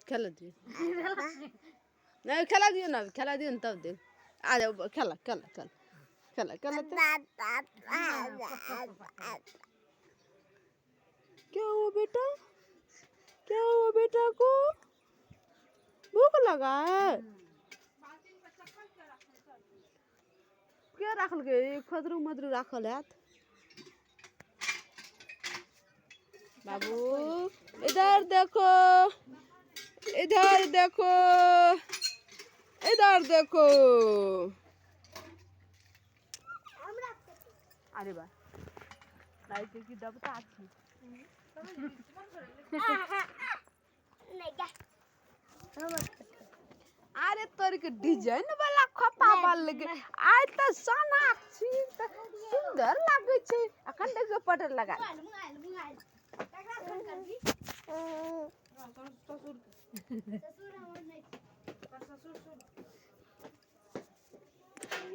খেলা দিও না, খেলা দিও না, খেলা দিও না, তাও দিও। আরে খেলা খেলা খেলা খেলা খেলা क्या हुआ बेटा, क्या हुआ बेटा को, भूख लगा है? क्या रखल गए खदरू मदरू रखल है? बाबू इधर देखो, इधर देखो, इधर देखो। अरे बा लाइट की डबता अच्छी अरे तोर के डिजाइन वाला खपा बाल लगे आज तो सोनाक्षी तो सुंदर लागे छे अखन देख के पटर लगा